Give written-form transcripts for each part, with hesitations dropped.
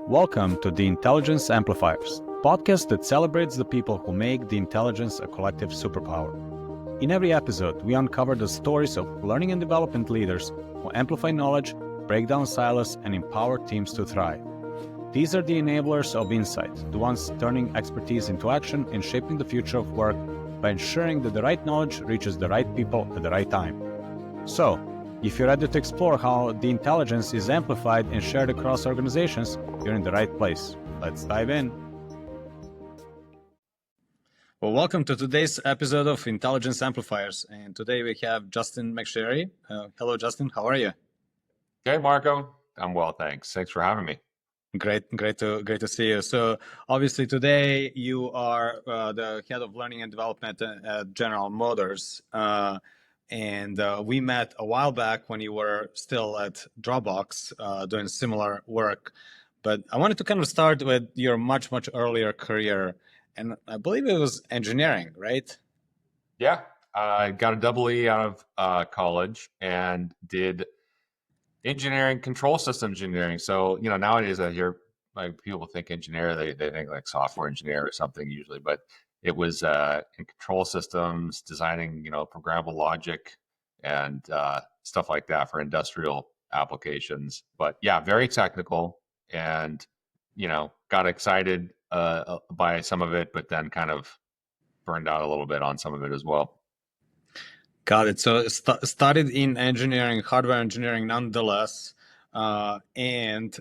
Welcome to the Intelligence Amplifiers, podcast that celebrates the people who make the intelligence a collective superpower. In every episode, we uncover the stories of learning and development leaders who amplify knowledge, break down silos, and empower teams to thrive. These are the enablers of insight, the ones turning expertise into action and shaping the future of work by ensuring that the right knowledge reaches the right people at the right time. So, if you're ready to explore how the intelligence is amplified and shared across organizations, you're in the right place. Let's dive in. Well, welcome to today's episode of Intelligence Amplifiers. And today we have Justin McSharry. Hello, Justin. How are you? Hey, Marco. I'm well, thanks. Thanks for having me. Great to see you. So obviously today you are the head of learning and development at General Motors. And we met a while back when you were still at Dropbox doing similar work. But I wanted to kind of start with your much earlier career. And I believe it was engineering, right? Yeah, I got a double E out of college and did engineering, control systems engineering. So, nowadays I hear like people think engineer, they think like software engineer or something usually, but it was in control systems, designing, programmable logic and stuff like that for industrial applications. But yeah, very technical and, got excited by some of it, but then kind of burned out a little bit on some of it as well. Got it. So started in engineering, hardware engineering, nonetheless, and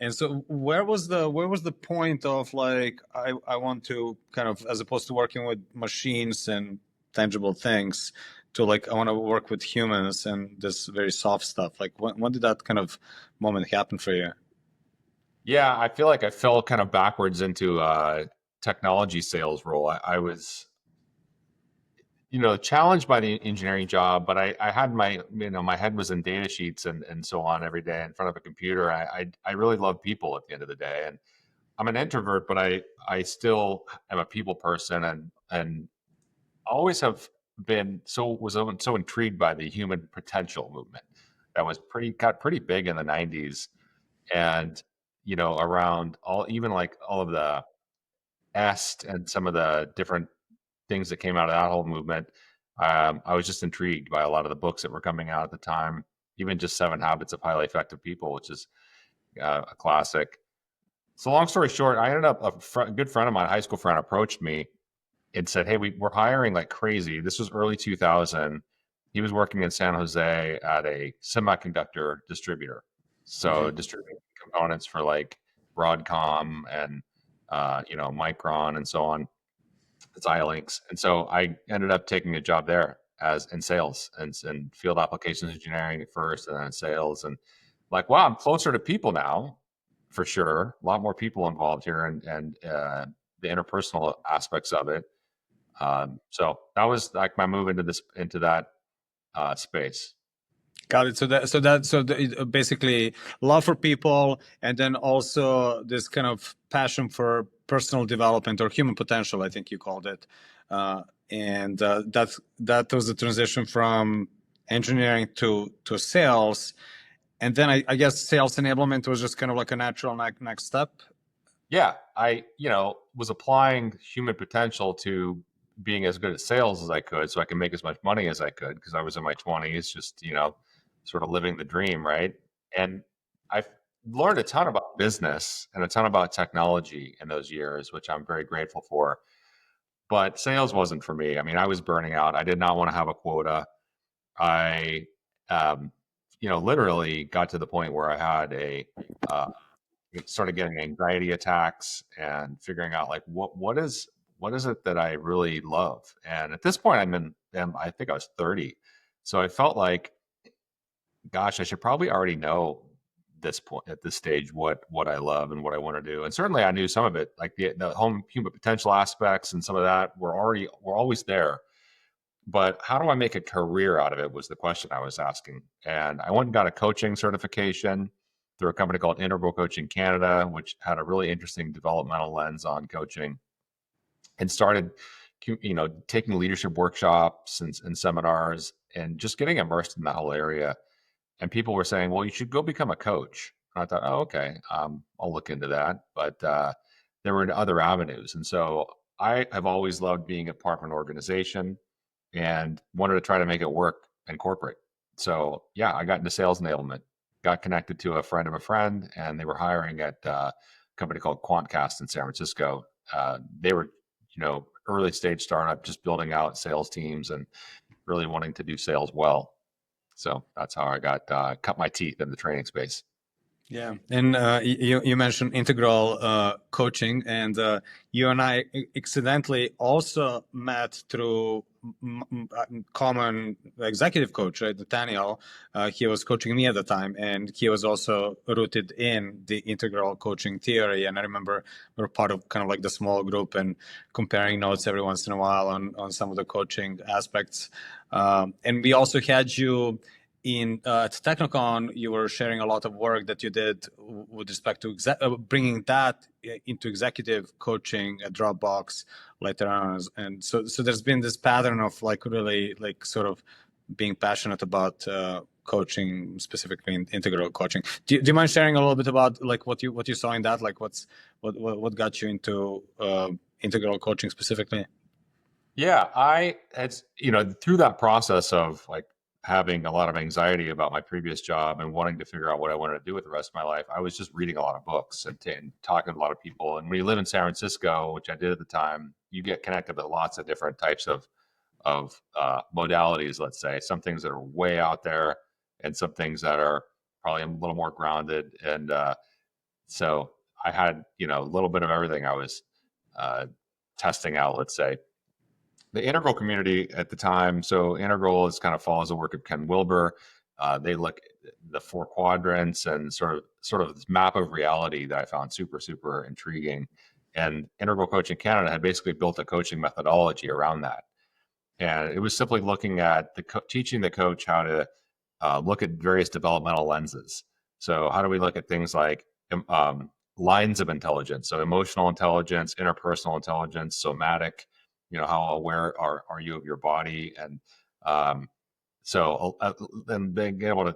so where was the point of like I want to kind of, as opposed to working with machines and tangible things, to like I want to work with humans and this very soft stuff. Like when did that kind of moment happen for you? Yeah, I feel like I fell kind of backwards into a technology sales role. I was challenged by the engineering job, but I had my head was in data sheets and so on every day in front of a computer. I really love people at the end of the day, and I'm an introvert, but I still am a people person, and always have been so intrigued by the human potential movement that got pretty big in the 90s, and around all of the EST and some of the different things that came out of that whole movement. I was just intrigued by a lot of the books that were coming out at the time, even just 7 Habits of Highly Effective People, which is a classic. So long story short, I ended up, a good friend of mine, a high school friend, approached me and said, hey, we're hiring like crazy. This was early 2000. He was working in San Jose at a semiconductor distributor. So distributing components for like Broadcom and, Micron and so on. Xilinx. And so I ended up taking a job there in sales and field applications engineering at first, and then sales. And like, wow, I'm closer to people now, for sure. A lot more people involved here, and the interpersonal aspects of it. So that was like my move into that space. Got it. So basically love for people, and then also this kind of passion for personal development or human potential, I think you called it. And that was the transition from engineering to sales. And then I guess sales enablement was just kind of like a natural next step. Yeah, I was applying human potential to being as good at sales as I could, so I could make as much money as I could, because I was in my 20s, just sort of living the dream, right? And I've learned a ton about business and a ton about technology in those years, which I'm very grateful for. But sales wasn't for me. I mean, I was burning out. I did not want to have a quota. I, literally got to the point where I had started getting anxiety attacks and figuring out like what is it that I really love. And at this point, I think I was 30, so I felt like, gosh, I should probably already know this point at this stage what I love and what I want to do. And certainly I knew some of it, like the home human potential aspects and some of that were always there. But how do I make a career out of it was the question I was asking. And I went and got a coaching certification through a company called Integral Coaching Canada, which had a really interesting developmental lens on coaching, and started taking leadership workshops and seminars and just getting immersed in that whole area. And people were saying, well, you should go become a coach. And I thought, oh, okay, I'll look into that. But there were other avenues. And so I have always loved being a part of an organization and wanted to try to make it work in corporate. So yeah, I got into sales enablement, got connected to a friend of a friend, and they were hiring at a company called Quantcast in San Francisco. They were, early stage startup, just building out sales teams and really wanting to do sales well. So that's how I got cut my teeth in the training space. Yeah, and you mentioned integral coaching, and you and I accidentally also met through common executive coach, right? Nathaniel. He was coaching me at the time, and he was also rooted in the integral coaching theory. And I remember we were part of kind of like the small group and comparing notes every once in a while on some of the coaching aspects. And we also had you at Technocon. You were sharing a lot of work that you did with respect to bringing that into executive coaching at Dropbox later on. And so there's been this pattern of like really like sort of being passionate about coaching, specifically in integral coaching. Do you mind sharing a little bit about like what you saw in that? Like what got you into integral coaching specifically? Yeah, it's through that process of like having a lot of anxiety about my previous job and wanting to figure out what I wanted to do with the rest of my life, I was just reading a lot of books and talking to a lot of people. And when you live in San Francisco, which I did at the time, you get connected with lots of different types of modalities. Let's say some things that are way out there, and some things that are probably a little more grounded. And so I had a little bit of everything I was testing out. Let's say. The integral community at the time. So integral is kind of follows the work of Ken Wilber. They look at the 4 quadrants and sort of this map of reality that I found super, super intriguing. And Integral Coaching Canada had basically built a coaching methodology around that. And it was simply looking at teaching the coach how to look at various developmental lenses. So how do we look at things like lines of intelligence? So emotional intelligence, interpersonal intelligence, somatic, how aware are you of your body? And then being able to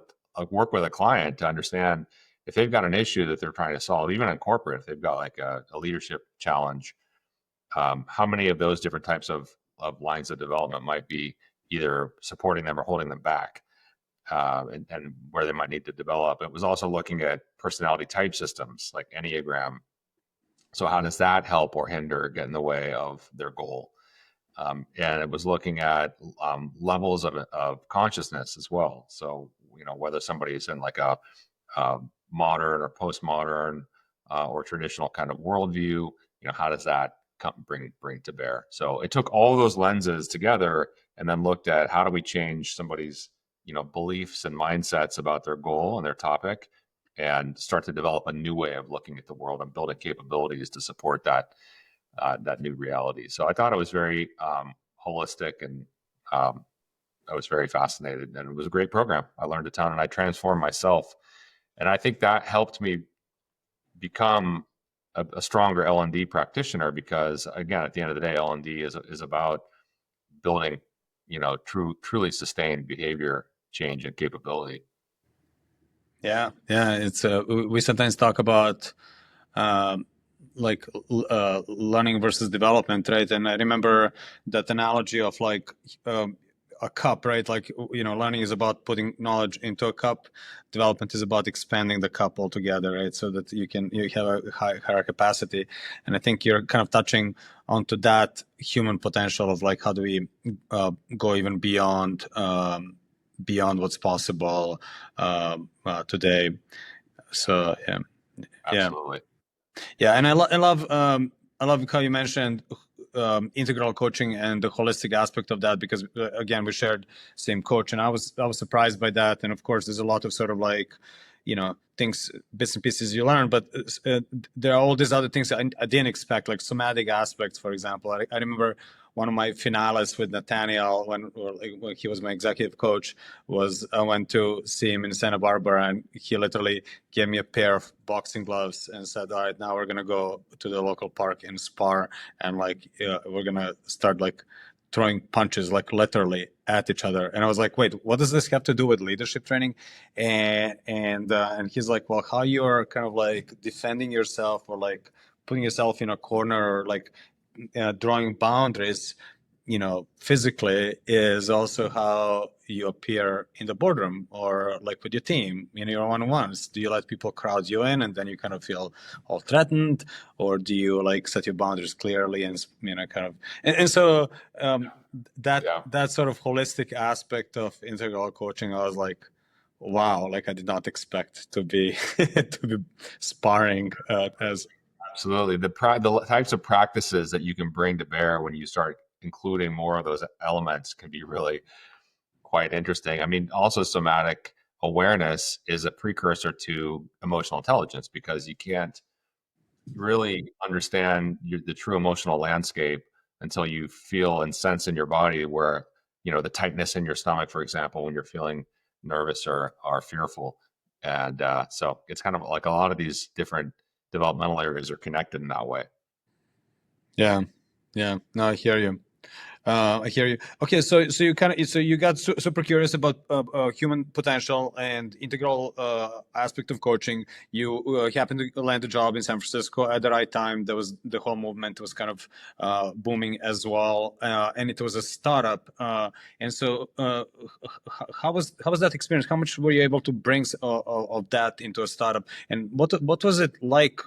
work with a client to understand if they've got an issue that they're trying to solve, even in corporate, if they've got like a leadership challenge, how many of those different types of lines of development might be either supporting them or holding them back, and where they might need to develop. It was also looking at personality type systems like Enneagram. So how does that help or hinder, get in the way of their goal? And it was looking at levels of consciousness as well. So, whether somebody is in like a modern or postmodern or traditional kind of worldview, how does that bring to bear? So it took all those lenses together and then looked at how do we change somebody's, beliefs and mindsets about their goal and their topic, and start to develop a new way of looking at the world and building capabilities to support that new reality. So I thought it was very holistic, and I was very fascinated, and it was a great program. I learned a ton, and I transformed myself, and I think that helped me become a stronger L&D practitioner, because again, at the end of the day, L&D is about building, truly sustained behavior change and capability. Yeah, it's we sometimes talk about learning versus development, right? And I remember that analogy of like a cup, right? Like, learning is about putting knowledge into a cup. Development is about expanding the cup altogether, right? So that you have a higher capacity. And I think you're kind of touching onto that human potential of like, how do we go even beyond what's possible today. So yeah. Absolutely. Yeah, and I love how you mentioned integral coaching and the holistic aspect of that, because again, we shared same coach, and I was surprised by that. And of course, there's a lot of sort of like, things, bits and pieces you learn, but there are all these other things I didn't expect, like somatic aspects, for example. I remember one of my finales with Nathaniel when he was my executive coach was I went to see him in Santa Barbara, and he literally gave me a pair of boxing gloves and said, all right, now we're going to go to the local park and spar, and like we're going to start like throwing punches, like literally. at each other. And I was like, wait, what does this have to do with leadership training? And he's like, well, how you're kind of like defending yourself or like putting yourself in a corner or like drawing boundaries, physically is also how you appear in the boardroom or like with your team in your one-on-ones. Do you let people crowd you in and then you kind of feel all threatened, or do you like set your boundaries clearly and kind of and so that sort of holistic aspect of integral coaching, I was like, wow, like I did not expect to be to be sparring as Absolutely. The types of practices that you can bring to bear when you start including more of those elements can be really quite interesting. I mean, also somatic awareness is a precursor to emotional intelligence, because you can't really understand the true emotional landscape until you feel and sense in your body where, the tightness in your stomach, for example, when you're feeling nervous or fearful. And so it's kind of like a lot of these different developmental areas are connected in that way. Yeah. No, I hear you. I hear you. Okay, so you got super curious about human potential and integral aspect of coaching. You happened to land a job in San Francisco at the right time. There was the whole movement was kind of booming as well, and it was a startup. And so, how was that experience? How much were you able to bring of that into a startup? And what was it like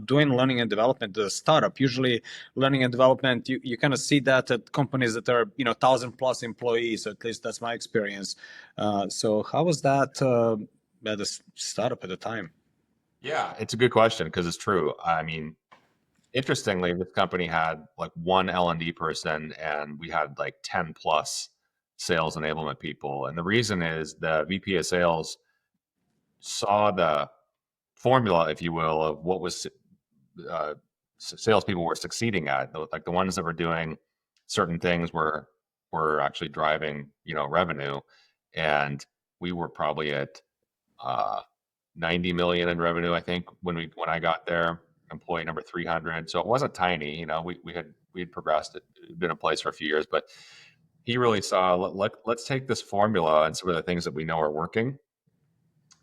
doing learning and development at a startup? Usually, learning and development, you kind of see that at companies that are 1,000+ employees. At least that's my experience. So how was that at a startup at the time? Yeah, it's a good question because it's true. I mean, interestingly, this company had like one L&D person, and we had like 10 plus sales enablement people. And the reason is the VP of sales saw the formula, if you will, of what was salespeople were succeeding at. Like the ones that were doing certain things were actually driving, revenue. And we were probably at 90 million in revenue, I think, when I got there, employee number 300. So it wasn't tiny. We had progressed. It had been in place for a few years, but he really saw, let's take this formula and some of the things that we know are working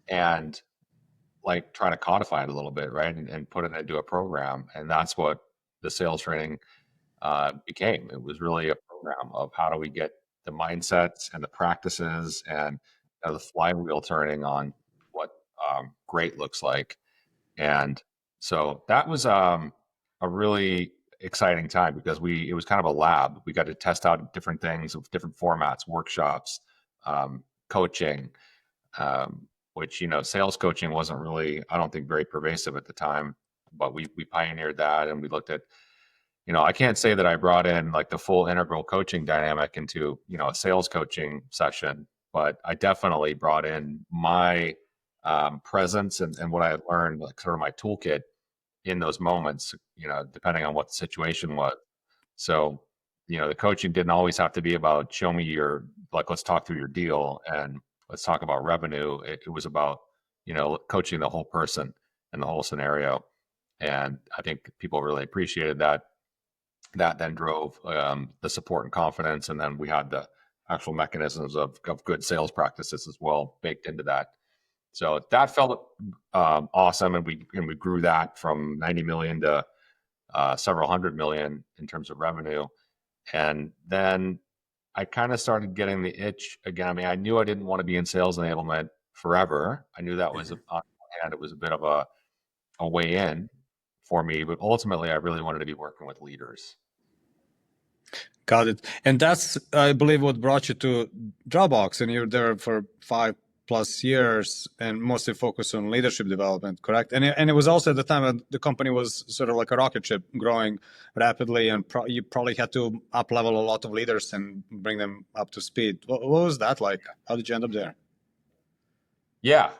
and like try to codify it a little bit, right? And put it into a program. And that's what the sales training became. It was really a program of how do we get the mindsets and the practices and the flywheel turning on what great looks like. And so that was a really exciting time because it was kind of a lab. We got to test out different things of different formats, workshops, coaching, which, sales coaching wasn't really, I don't think, very pervasive at the time, but we pioneered that. And we looked at, I can't say that I brought in like the full integral coaching dynamic into, a sales coaching session, but I definitely brought in my presence and what I had learned, like sort of my toolkit in those moments, depending on what the situation was. So, the coaching didn't always have to be about show me let's talk through your deal and let's talk about revenue. It was about, coaching the whole person and the whole scenario. And I think people really appreciated that. That then drove the support and confidence. And then we had the actual mechanisms of good sales practices as well baked into that. So that felt awesome, and we grew that from 90 million to several hundred million in terms of revenue. And then I kind of started getting the itch again. I mean, I knew I didn't want to be in sales enablement forever. I knew that was on one hand, it was a bit of a way in for me, but ultimately, I really wanted to be working with leaders. Got it. And that's, I believe, what brought you to Dropbox, and you're there for 5+ years and mostly focused on leadership development, correct? And it was also at the time that the company was sort of like a rocket ship growing rapidly, and you probably had to up level a lot of leaders and bring them up to speed. What was that like? How did you end up there? Yeah,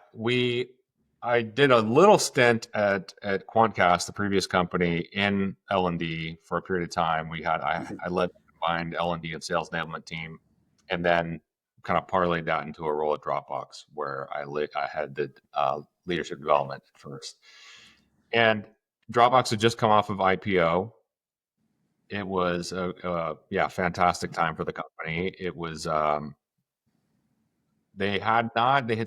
I did a little stint at Quantcast, the previous company, in L&D for a period of time. I led the combined L&D and sales enablement team, and then kind of parlayed that into a role at Dropbox, where I had the leadership development first. And Dropbox had just come off of IPO, It was a fantastic time for the company. It was they had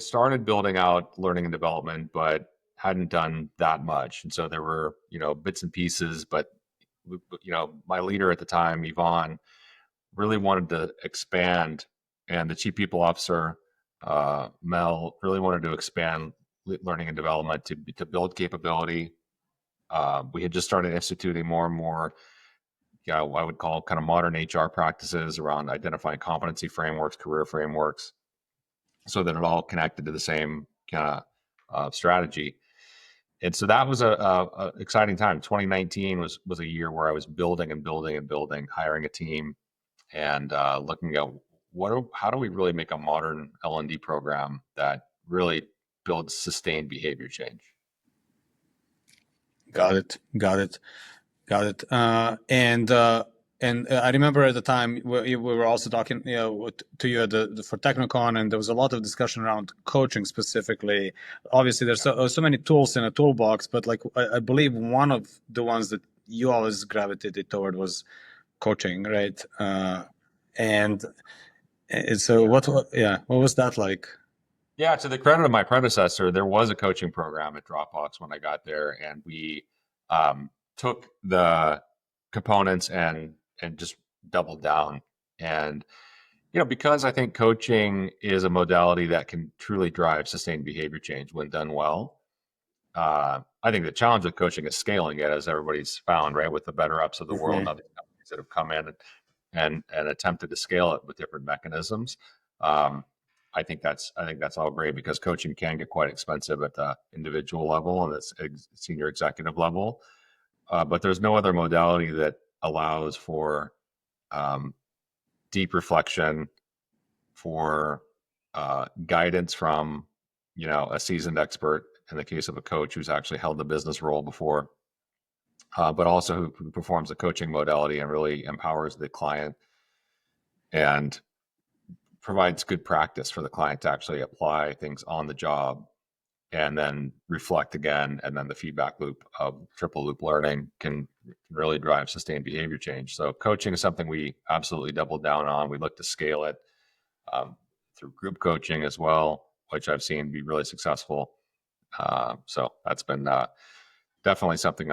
started building out learning and development, but hadn't done that much. And so there were, bits and pieces, but my leader at the time, Yvonne, really wanted to expand, and the chief people officer, Mel, really wanted to expand learning and development to build capability. We had just started instituting more and more, I would call kind of modern HR practices around identifying competency frameworks, career frameworks, so that it all connected to the same kind of strategy. And so that was a exciting time. 2019 was a year where I was building and building and building, hiring a team, and looking at how do we really make a modern L&D program that really builds sustained behavior change. Got it. And I remember at the time we were also talking, to you for Technicon, and there was a lot of discussion around coaching specifically. Obviously, there's so many tools in a toolbox, but like I believe one of the ones that you always gravitated toward was coaching, right? And so what was that like? Yeah, to the credit of my predecessor, there was a coaching program at Dropbox when I got there, and we took the components and just doubled down. And because I think coaching is a modality that can truly drive sustained behavior change when done well. I think the challenge with coaching is scaling it, as everybody's found, right? With the better ups of the world and other companies that have come in and attempted to scale it with different mechanisms. I think that's all great, because coaching can get quite expensive at the individual level and the senior executive level. But there's no other modality that allows for deep reflection, for guidance from a seasoned expert, in the case of a coach who's actually held the business role before, but also who performs a coaching modality and really empowers the client and provides good practice for the client to actually apply things on the job and then reflect again. And then the feedback loop of triple loop learning can really drive sustained behavior change. So coaching is something we absolutely doubled down on. We look to scale it through group coaching as well, which I've seen be really successful. So that's been definitely something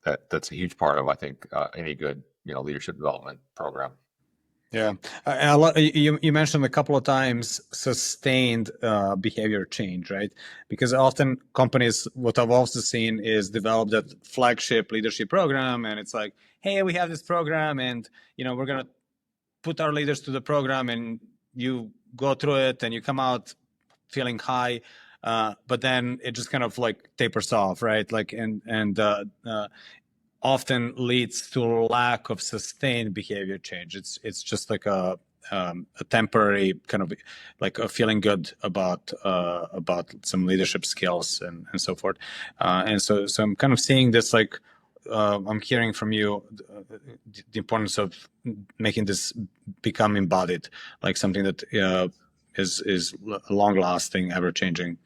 that's a huge part of, I think, any good leadership development program. Yeah, you mentioned a couple of times sustained behavior change, right? Because often companies, what I've also seen is develop that flagship leadership program, and it's like, hey, we have this program, and we're gonna put our leaders to the program, and you go through it, and you come out feeling high, but then it just kind of like tapers off, right? Like and often leads to lack of sustained behavior change. It's just like a temporary kind of like a feeling good about some leadership skills and so forth. And so I'm kind of seeing this like I'm hearing from you the importance of making this become embodied, like something that is a long lasting, ever changing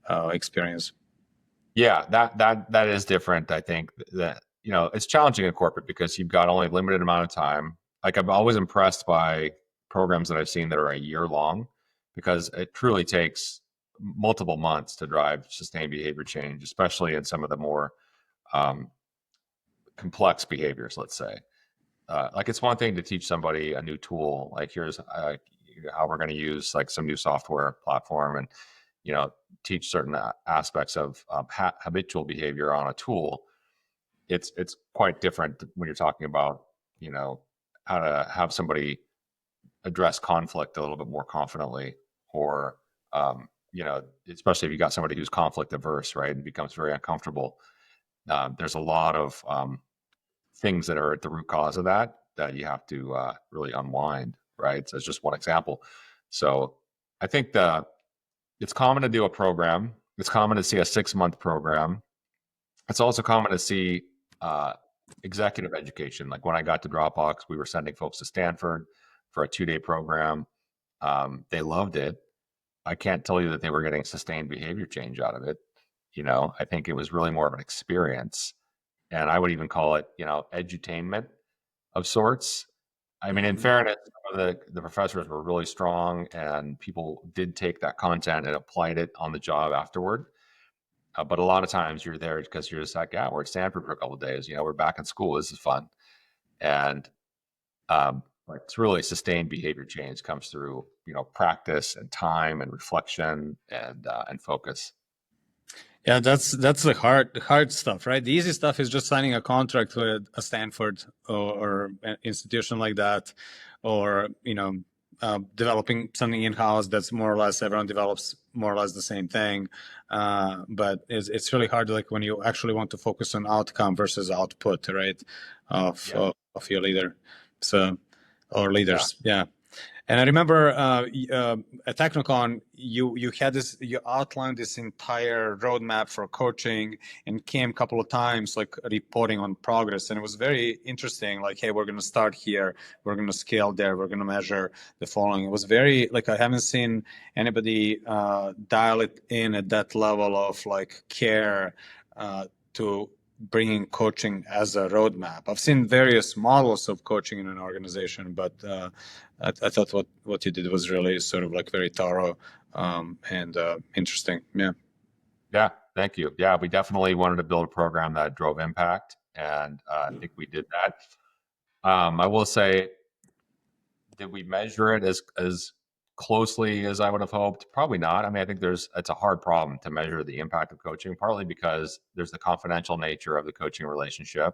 experience. Yeah, that is different. I think that it's challenging in corporate because you've got only a limited amount of time. Like, I'm always impressed by programs that I've seen that are a year long, because it truly takes multiple months to drive sustained behavior change, especially in some of the more complex behaviors, let's say. Like, it's one thing to teach somebody a new tool, like here's how we're going to use like some new software platform, and teach certain aspects of habitual behavior on a tool. It's quite different when you're talking about how to have somebody address conflict a little bit more confidently, or especially if you got somebody who's conflict averse, right, and becomes very uncomfortable. There's a lot of things that are at the root cause of that you have to really unwind, right? So it's just one example. So I think it's common to do a program. It's common to see a 6-month program. It's also common to see executive education. Like, when I got to Dropbox, we were sending folks to Stanford for a 2-day program. They loved it. I can't tell you that they were getting sustained behavior change out of it. I think it was really more of an experience. and I would even call it, edutainment of sorts. I mean, in Mhm. fairness, some of the professors were really strong, and people did take that content and applied it on the job afterward. But a lot of times you're there because you're just like, yeah, we're at Stanford for a couple of days. We're back in school. This is fun, and like it's really sustained behavior change comes through practice and time and reflection and focus. Yeah, that's the hard stuff, right? The easy stuff is just signing a contract with a Stanford or an institution like that, or developing something in house that's more or less everyone develops more or less the same thing. But it's really hard, like when you actually want to focus on outcome versus output, right? Of Yeah. of your leader, so or leaders, Yeah. yeah. And I remember at Technicon, you had this, you outlined this entire roadmap for coaching and came a couple of times, like reporting on progress. And it was very interesting. Like, hey, we're going to start here. We're going to scale there. We're going to measure the following. It was very, like, I haven't seen anybody dial it in at that level of like care to bringing coaching as a roadmap. I've seen various models of coaching in an organization, but I thought what you did was really sort of like very thorough and interesting. Yeah. Yeah. Thank you. Yeah, we definitely wanted to build a program that drove impact, and I think we did that. I will say, did we measure it as closely as I would have hoped? Probably not. I mean, I think it's a hard problem to measure the impact of coaching, partly because there's the confidential nature of the coaching relationship,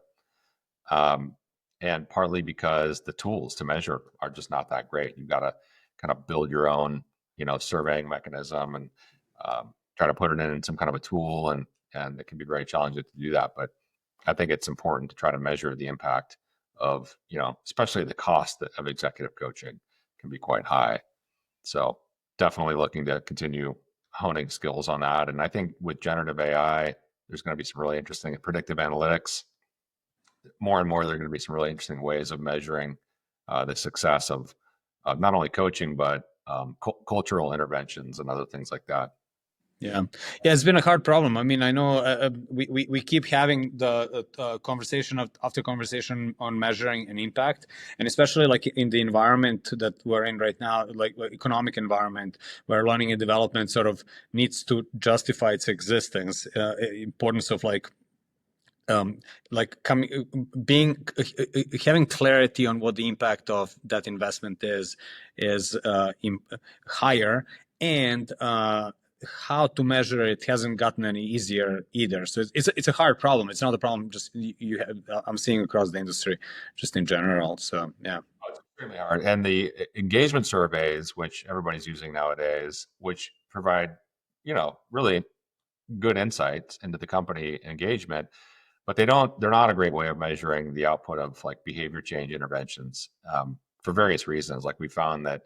um, and partly because the tools to measure are just not that great. You've got to kind of build your own, surveying mechanism and try to put it in some kind of a tool, and it can be very challenging to do that. But I think it's important to try to measure the impact of, especially the cost of executive coaching can be quite high. So definitely looking to continue honing skills on that. And I think with generative AI, there's going to be some really interesting predictive analytics. More and more, there are going to be some really interesting ways of measuring the success of not only coaching, but cultural interventions and other things like that. Yeah, it's been a hard problem. I mean, I know we keep having the conversation after conversation on measuring an impact, and especially like in the environment that we're in right now, like economic environment where learning and development sort of needs to justify its existence, importance of having clarity on what the impact of that investment is higher, and how to measure it hasn't gotten any easier either. So it's a hard problem. It's not a problem just you have, I'm seeing across the industry, just in general. So yeah. Oh, it's extremely hard. And the engagement surveys, which everybody's using nowadays, which provide, really good insights into the company engagement, but they're not a great way of measuring the output of like behavior change interventions, for various reasons. Like we found that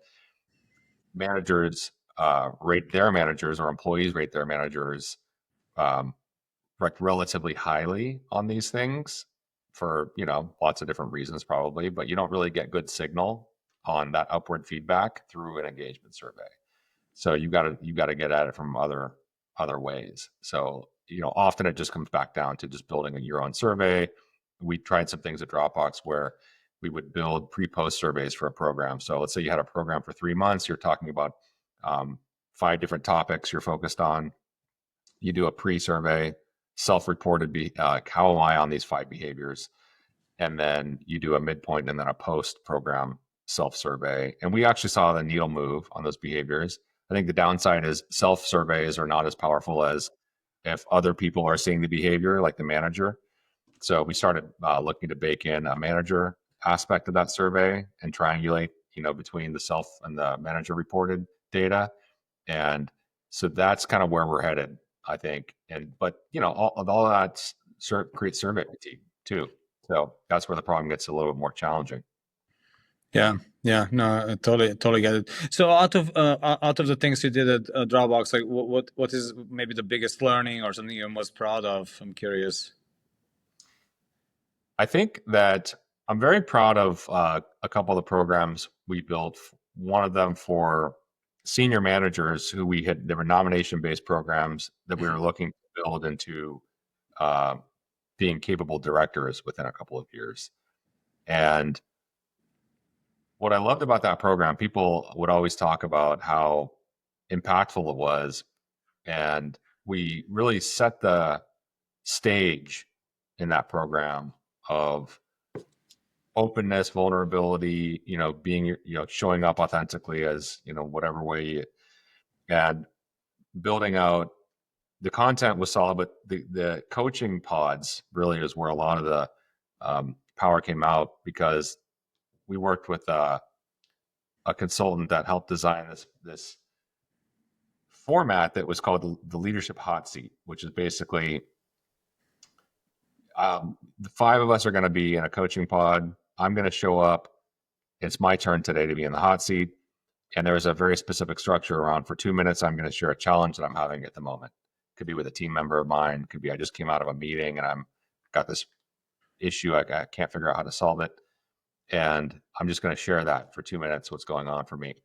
managers rate their managers, or employees rate their managers, um, like relatively highly on these things for lots of different reasons probably, but you don't really get good signal on that upward feedback through an engagement survey. So you got to get at it from other ways. So often it just comes back down to just building your own survey. We tried some things at Dropbox where we would build pre-post surveys for a program. So let's say you had a program for 3 months, you're talking about 5 different topics you're focused on. You do a pre-survey, self-reported, how am I on these 5 behaviors? And then you do a midpoint and then a post-program self-survey. And we actually saw the needle move on those behaviors. I think the downside is self-surveys are not as powerful as if other people are seeing the behavior, like the manager. So we started looking to bake in a manager aspect of that survey and triangulate, between the self and the manager reported data. And so that's kind of where we're headed, I think. But all that creates survey fatigue too. So that's where the problem gets a little bit more challenging. Yeah, no, I totally get it. So out of the things you did at Dropbox, like what is maybe the biggest learning or something you're most proud of? I'm curious. I think that I'm very proud of a couple of the programs we built. One of them for senior managers who there were nomination-based programs that we were looking to build into being capable directors within a couple of years. And what I loved about that program, people would always talk about how impactful it was. And we really set the stage in that program of openness, vulnerability, being, showing up authentically as, whatever way and building out. The content was solid, but the coaching pods really is where a lot of the power came out, because we worked with a consultant that helped design this format that was called the leadership hot seat, which is basically the 5 of us are going to be in a coaching pod. I'm going to show up. It's my turn today to be in the hot seat. And there's a very specific structure around, for 2 minutes, I'm going to share a challenge that I'm having at the moment. Could be with a team member of mine. Could be I just came out of a meeting and I'm got this issue. I can't figure out how to solve it. And I'm just going to share that for 2 minutes, what's going on for me.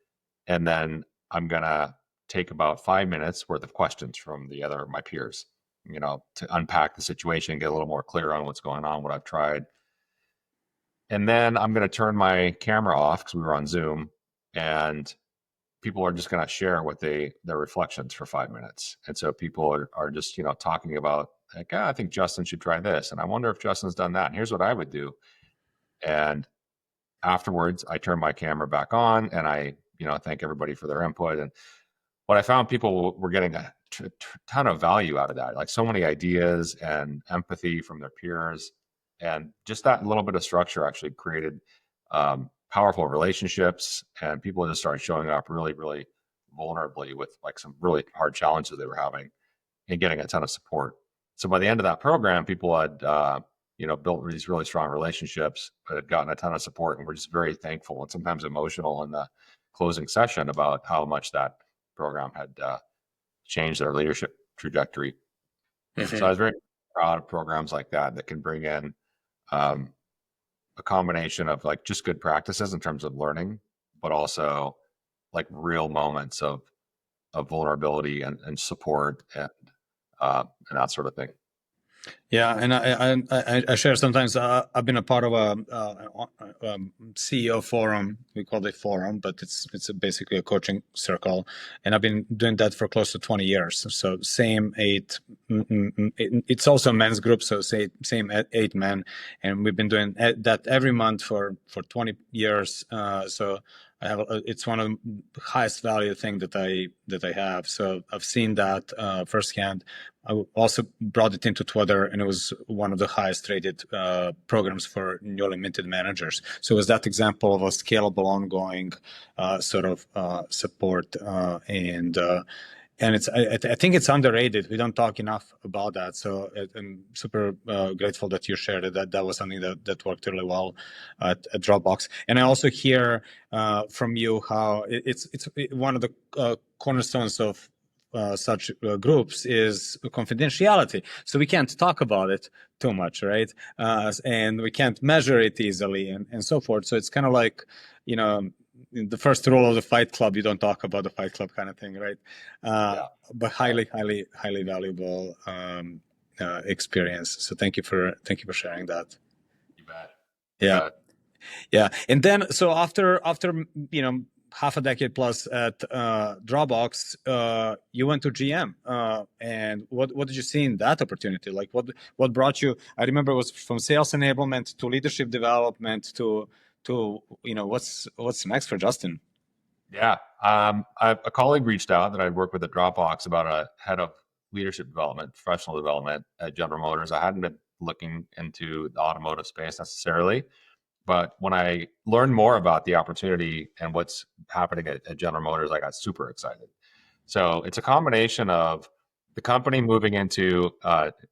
And then I'm going to take about 5 minutes worth of questions from my peers, to unpack the situation, get a little more clear on what's going on, what I've tried. And then I'm going to turn my camera off, because we were on Zoom, and people are just going to share their reflections for 5 minutes. And so people are just, talking about, like, I think Justin should try this. And I wonder if Justin's done that. And here's what I would do. And afterwards, I turn my camera back on and I, thank everybody for their input. And what I found, people were getting a ton of value out of that, like so many ideas and empathy from their peers. And just that little bit of structure actually created powerful relationships, and people just started showing up really, really vulnerably with like some really hard challenges they were having, and getting a ton of support. So by the end of that program, people had, built these really strong relationships, but had gotten a ton of support, and we're just very thankful and sometimes emotional in the closing session about how much that program had changed their leadership trajectory. Mm-hmm. So I was very proud of programs like that can bring in a combination of like just good practices in terms of learning, but also like real moments of vulnerability and support and that sort of thing. Yeah, and I share sometimes. I've been a part of a CEO forum. We call it forum, but it's basically a coaching circle, and I've been doing that for close to 20 years. So same 8. It's also a men's group, so same 8 men, and we've been doing that every month for 20 years. So I have it's one of the highest value thing that I have. So I've seen that firsthand. I also brought it into Twitter, and it was one of the highest rated programs for newly minted managers. So it was that example of a scalable, ongoing sort of support, and it's I think it's underrated. We don't talk enough about that. So I'm super grateful that you shared it. That was something that worked really well at Dropbox. And I also hear from you how it's one of the cornerstones of such groups is confidentiality. So we can't talk about it too much, right? And we can't measure it easily and so forth. So it's kind of like, the first rule of the Fight Club, you don't talk about the Fight Club kind of thing, right? But highly valuable experience. So thank you for sharing that. You bet. Yeah. Yeah. And then, so after half a decade plus at Dropbox, you went to GM. And what did you see in that opportunity? Like what brought you? I remember it was from sales enablement to leadership development to what's next for Justin? Yeah. A colleague reached out that I'd worked with at Dropbox about a head of leadership development, professional development at General Motors. I hadn't been looking into the automotive space necessarily, but when I learned more about the opportunity and what's happening at General Motors, I got super excited. So it's a combination of the company moving into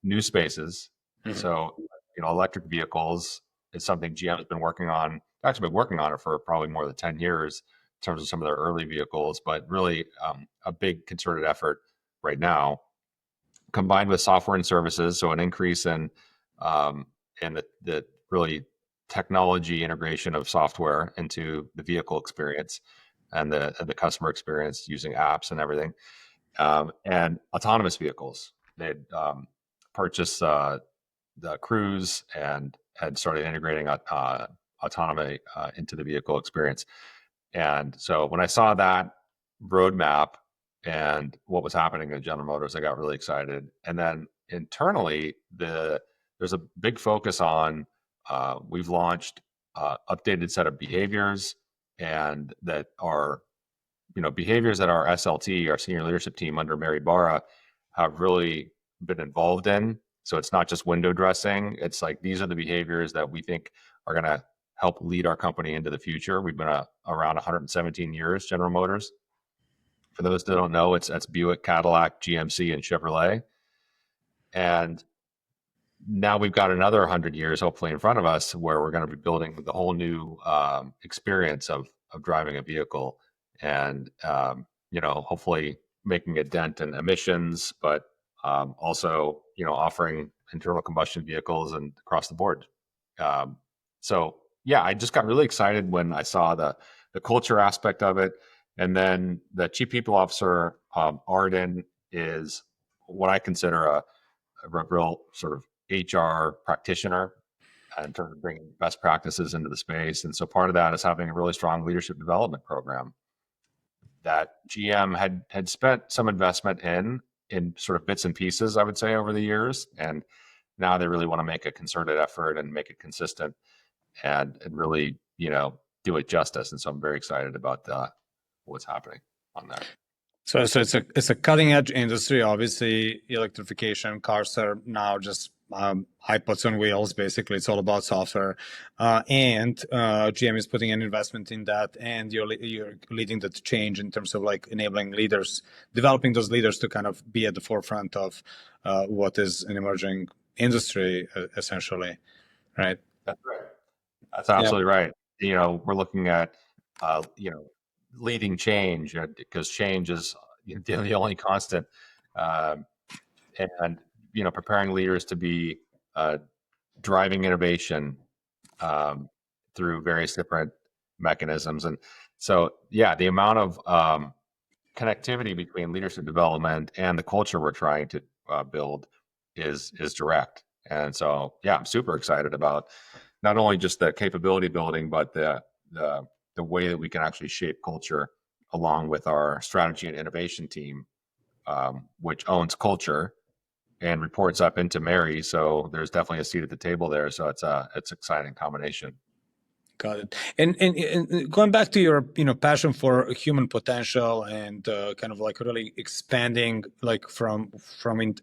new spaces. Mm-hmm. So, electric vehicles is something GM has been working on. Actually been working on it for probably more than 10 years in terms of some of their early vehicles, but really a big concerted effort right now, combined with software and services. So an increase in the really technology integration of software into the vehicle experience and the customer experience using apps and everything, and autonomous vehicles. They'd purchased the cruise and had started integrating autonomy into the vehicle experience. And so when I saw that roadmap and what was happening at General Motors, I got really excited. And then internally, there's a big focus on we've launched updated set of behaviors, and that are behaviors that our SLT, our senior leadership team under Mary Barra, have really been involved in. So it's not just window dressing. It's like, these are the behaviors that we think are going to help lead our company into the future. We've been around 117 years, General Motors. For those that don't know, that's Buick, Cadillac, GMC, and Chevrolet. And now we've got another 100 years, hopefully, in front of us, where we're going to be building the whole new experience of driving a vehicle, and hopefully making a dent in emissions, but also offering internal combustion vehicles and across the board. So yeah, I just got really excited when I saw the culture aspect of it. And then the chief people officer, Arden, is what I consider a real sort of HR practitioner in terms of bringing best practices into the space. And so part of that is having a really strong leadership development program that GM had spent some investment in sort of bits and pieces, I would say, over the years. And now they really want to make a concerted effort and make it consistent and really, do it justice. And so I'm very excited about what's happening on that. So it's a cutting edge industry. Obviously, electrification cars are now just iPods on wheels. Basically, it's all about software, and GM is putting an investment in that, and you're leading the change in terms of like enabling leaders, developing those leaders to kind of be at the forefront of what is an emerging industry, essentially, right? That's right. That's absolutely right. We're looking at leading change, because change is the only constant, and preparing leaders to be driving innovation through various different mechanisms. And so, yeah, the amount of connectivity between leadership development and the culture we're trying to build is direct. And so, yeah, I'm super excited about not only just the capability building, but the way that we can actually shape culture along with our strategy and innovation team, which owns culture and reports up into Mary. So there's definitely a seat at the table there. So it's an exciting combination. Got it. And going back to your passion for human potential and kind of like really expanding like from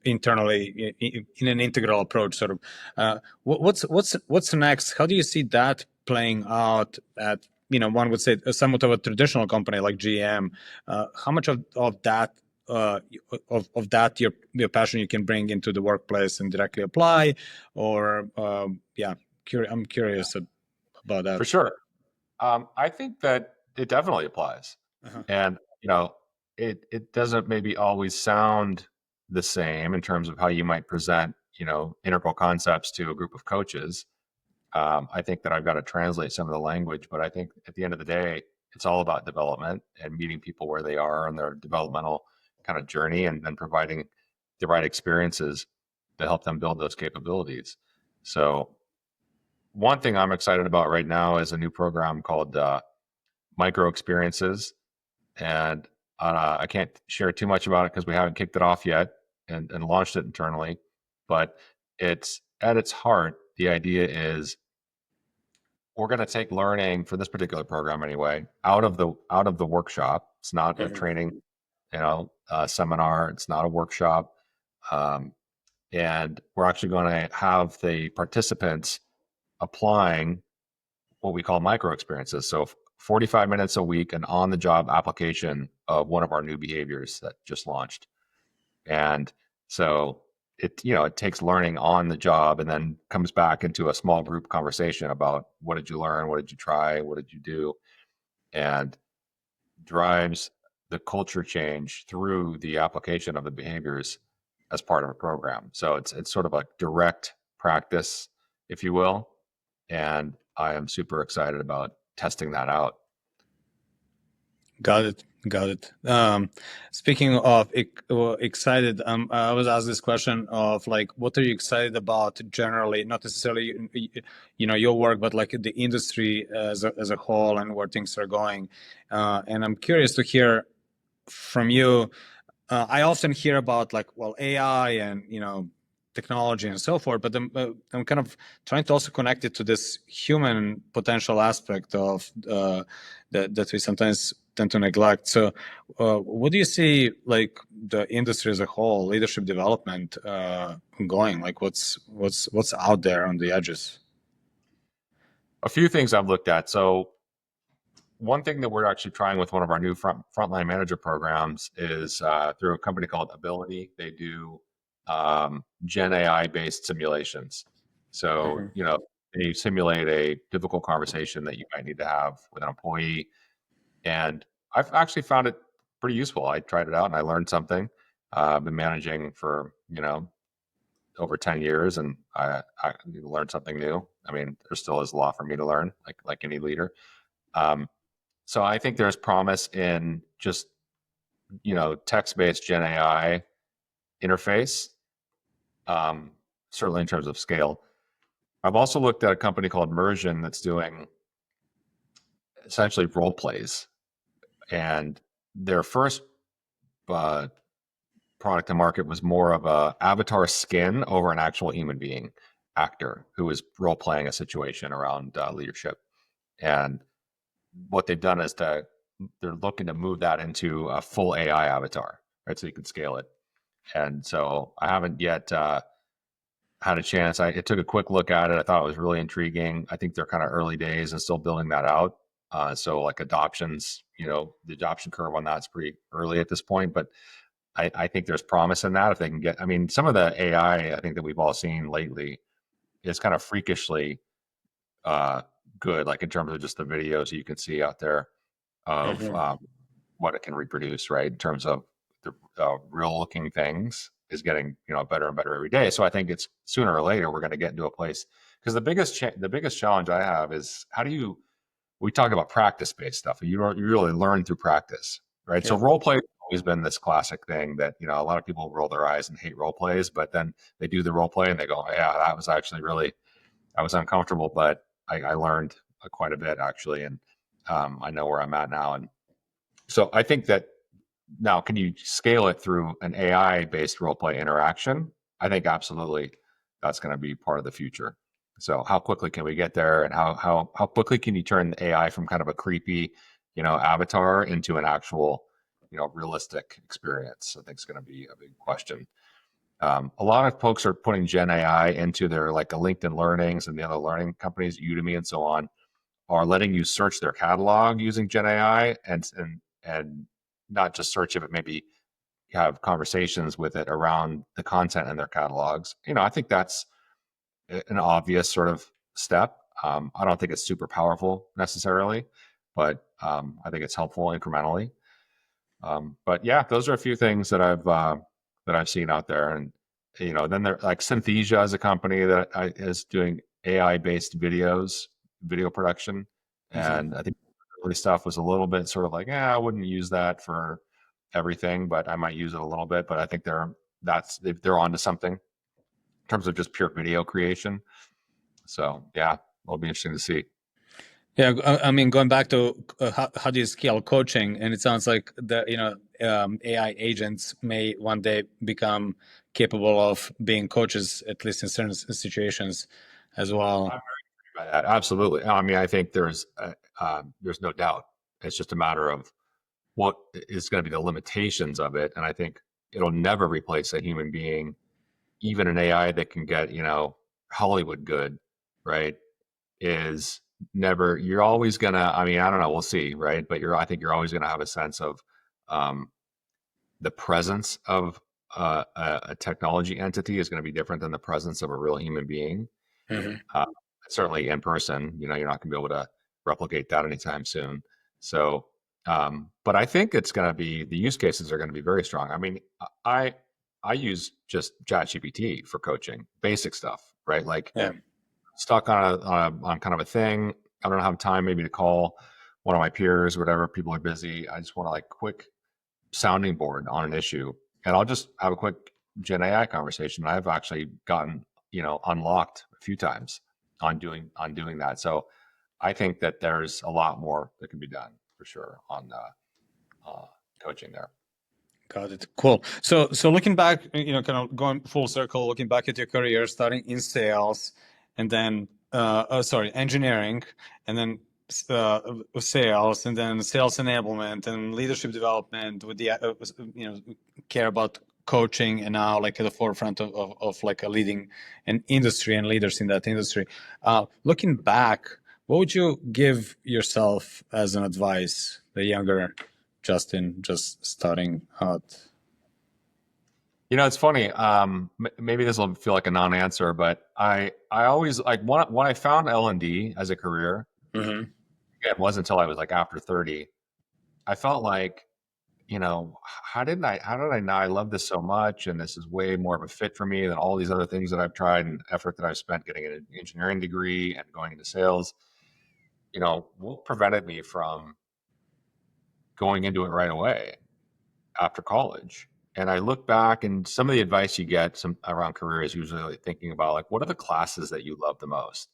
internally in an integral approach, sort of. What's next? How do you see that playing out at one would say somewhat of a traditional company like GM? How much of that of that your passion you can bring into the workplace and directly apply, or I'm curious about that. For sure. I think that it definitely applies. Uh-huh. And, it doesn't maybe always sound the same in terms of how you might present, integral concepts to a group of coaches. I think that I've got to translate some of the language, but I think at the end of the day, it's all about development and meeting people where they are on their developmental kind of journey, and then providing the right experiences to help them build those capabilities. So one thing I'm excited about right now is a new program called Micro Experiences. And I can't share too much about it because we haven't kicked it off yet and launched it internally. But it's at its heart, the idea is we're going to take learning for this particular program anyway out of the workshop. It's not a training, seminar. It's not a workshop, and we're actually going to have the participants applying what we call micro experiences. So 45 minutes a week, an on-the-job application of one of our new behaviors that just launched. And so it takes learning on the job and then comes back into a small group conversation about what did you learn, what did you try, what did you do, and drives the culture change through the application of the behaviors as part of a program. So it's sort of a direct practice, if you will. And I am super excited about testing that out. Got it. Got it. Speaking of excited, I was asked this question of like, what are you excited about generally? Not necessarily, your work, but like the industry as a whole and where things are going. And I'm curious to hear from you. I often hear about like, well, AI and technology and so forth, but I'm kind of trying to also connect it to this human potential aspect of that we sometimes tend to neglect. So, what do you see like the industry as a whole, leadership development going? Like, what's out there on the edges? A few things I've looked at. So one thing that we're actually trying with one of our new frontline manager programs is through a company called Ability. They do Gen AI based simulations. So, they simulate a difficult conversation that you might need to have with an employee. And I've actually found it pretty useful. I tried it out and I learned something. I've been managing for, over 10 years and I learned something new. I mean, there still is a lot for me to learn, like any leader. So I think there's promise in just, text-based Gen AI interface, certainly in terms of scale. I've also looked at a company called Immersion that's doing essentially role plays. And their first product to market was more of a avatar skin over an actual human being actor who was role playing a situation around leadership. And what they've done is they're looking to move that into a full AI avatar, right? So you can scale it. And so I haven't yet had a chance. I took a quick look at it. I thought it was really intriguing. I think they're kind of early days and still building that out. So like adoptions, the adoption curve on that's pretty early at this point, but I think there's promise in that if they can get, I mean, some of the AI I think that we've all seen lately is kind of freakishly good, like in terms of just the videos you can see out there of what it can reproduce, right? In terms of the real looking things is getting, better and better every day. So I think it's sooner or later we're going to get into a place because the biggest challenge I have is we talk about practice based stuff. You really learn through practice, right? Yeah. So role play has always been this classic thing that, a lot of people roll their eyes and hate role plays, but then they do the role play and they go, yeah, that was actually I was uncomfortable, but I learned quite a bit actually. And I know where I'm at now. And so I think that now, can you scale it through an AI based role play interaction? I think absolutely that's going to be part of the future. So how quickly can we get there, and how quickly can you turn the AI from kind of a creepy, avatar into an actual, realistic experience? I think it's going to be a big question. A lot of folks are putting Gen AI into their like a LinkedIn Learnings and the other learning companies, Udemy and so on, are letting you search their catalog using Gen AI and not just search it, but maybe have conversations with it around the content in their catalogs. I think that's an obvious sort of step. I don't think it's super powerful necessarily, but I think it's helpful incrementally. But yeah, those are a few things that I've seen out there. And then there like Synthesia is a company that is doing AI-based video production, and I think early stuff was a little bit sort of like, I wouldn't use that for everything, but I might use it a little bit. But I think they're onto something in terms of just pure video creation. So yeah, it'll be interesting to see. Yeah, I mean, going back to how do you scale coaching, and it sounds like the AI agents may one day become capable of being coaches, at least in certain situations, as well. I'm very excited by that. Absolutely. I mean, I think there's no doubt. It's just a matter of what is going to be the limitations of it, and I think it'll never replace a human being, even an AI that can get Hollywood good, right? Is never, you're always gonna, I mean, I don't know, we'll see, right? But I think you're always gonna have a sense of the presence of a technology entity is going to be different than the presence of a real human being. Certainly in person, you're not going to be able to replicate that anytime soon. So, but I think it's going to be, the use cases are going to be very strong. I mean, I use just ChatGPT for coaching, basic stuff, right? Like stuck on kind of a thing. I don't have time maybe to call one of my peers, whatever, people are busy. I just want to like quick sounding board on an issue, and I'll just have a quick Gen AI conversation. I've actually gotten, unlocked a few times on doing that. So I think that there's a lot more that can be done for sure on coaching there. Got it. Cool. So looking back, kind of going full circle, looking back at your career, starting in sales, and then engineering, and then sales, and then sales enablement and leadership development with the care about coaching, and now like at the forefront of like a leading an industry and leaders in that industry. Looking back, what would you give yourself as an advice, the younger Justin, just starting out? It's funny. Maybe this will feel like a non-answer, but I always like when I found L&D as a career. Mm-hmm. It wasn't until I was like after 30. I felt like, how did I know I love this so much, and this is way more of a fit for me than all these other things that I've tried and effort that I've spent getting an engineering degree and going into sales. What prevented me from going into it right away after college? And I look back, and some of the advice you get around career is usually like thinking about like, what are the classes that you love the most?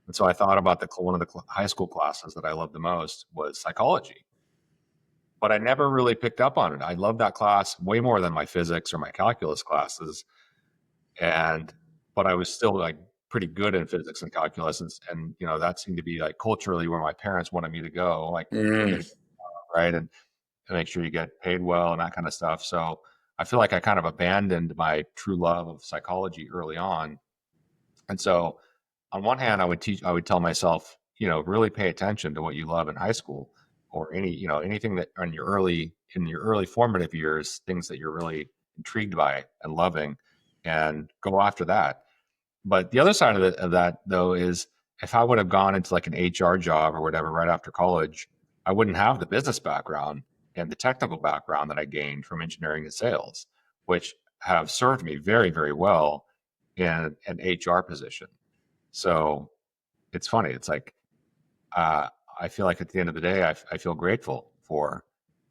And so I thought about one of the high school classes that I loved the most was psychology, but I never really picked up on it. I loved that class way more than my physics or my calculus classes. But I was still like pretty good in physics and calculus. And that seemed to be like culturally where my parents wanted me to go, like, right. And make sure you get paid well and that kind of stuff. So I feel like I kind of abandoned my true love of psychology early on. And so on one hand, I would tell myself, really pay attention to what you love in high school, or anything that in your early formative years, things that you're really intrigued by and loving, and go after that. But the other side of that though is, if I would have gone into like an HR job or whatever right after college, I wouldn't have the business background and the technical background that I gained from engineering and sales, which have served me very, very well in an HR position. So it's funny. It's like, I feel like at the end of the day, I feel grateful for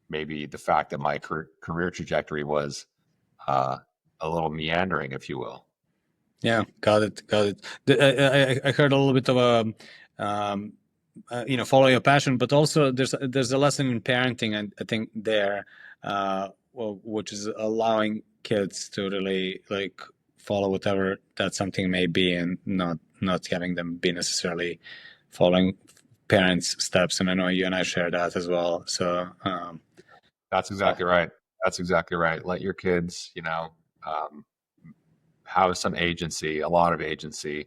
maybe the fact that my career trajectory was a little meandering, if you will. Yeah, got it. I heard a little bit of follow your passion, but also there's a lesson in parenting, I think there, which is allowing kids to really like follow whatever that something may be, and not having them be necessarily following parents' steps. And I know you and I share that as well. So that's exactly right. That's exactly right. Let your kids, have some agency, a lot of agency,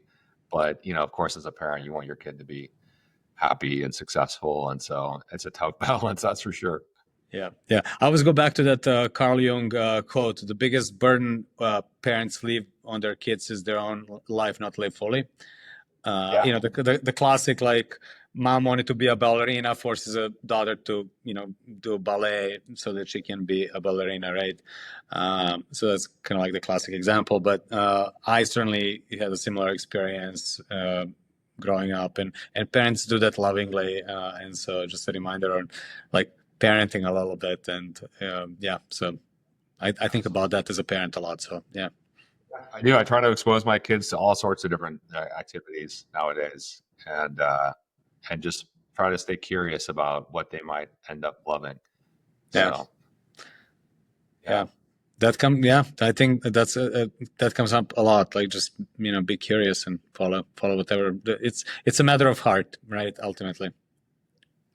but of course, as a parent, you want your kid to be happy and successful, and so it's a tough balance, that's for sure. Yeah. I always go back to that Carl Jung quote: "The biggest burden parents leave on their kids is their own life not lived fully." The classic, like, mom wanted to be a ballerina, forces a daughter to do ballet so that she can be a ballerina, right? So that's kind of like the classic example. But I certainly had a similar experience growing up, and parents do that lovingly, and so just a reminder on like parenting a little bit. And so I think about that as a parent a lot. So yeah, I do. I try to expose my kids to all sorts of different activities nowadays, and just try to stay curious about what they might end up loving. I think that comes up a lot. Like, just be curious and follow whatever. It's a matter of heart, right? Ultimately.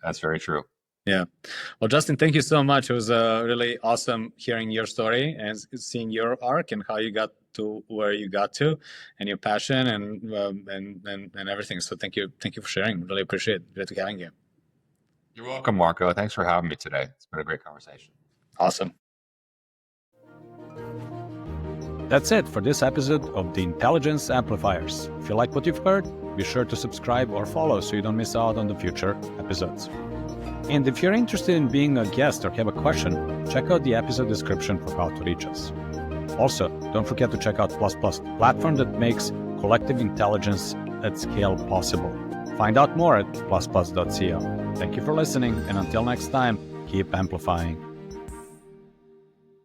That's very true. Yeah. Well, Justin, thank you so much. It was really awesome hearing your story and seeing your arc and how you got to where you got to, and your passion and everything. So thank you for sharing. Really appreciate it. Great having you. You're welcome, Marco. Thanks for having me today. It's been a great conversation. Awesome. That's it for this episode of the Intelligence Amplifiers. If you like what you've heard, be sure to subscribe or follow so you don't miss out on the future episodes. And if you're interested in being a guest or have a question, check out the episode description for how to reach us. Also, don't forget to check out Plus+, the platform that makes collective intelligence at scale possible. Find out more at plusplus.co. Thank you for listening, and until next time, keep amplifying.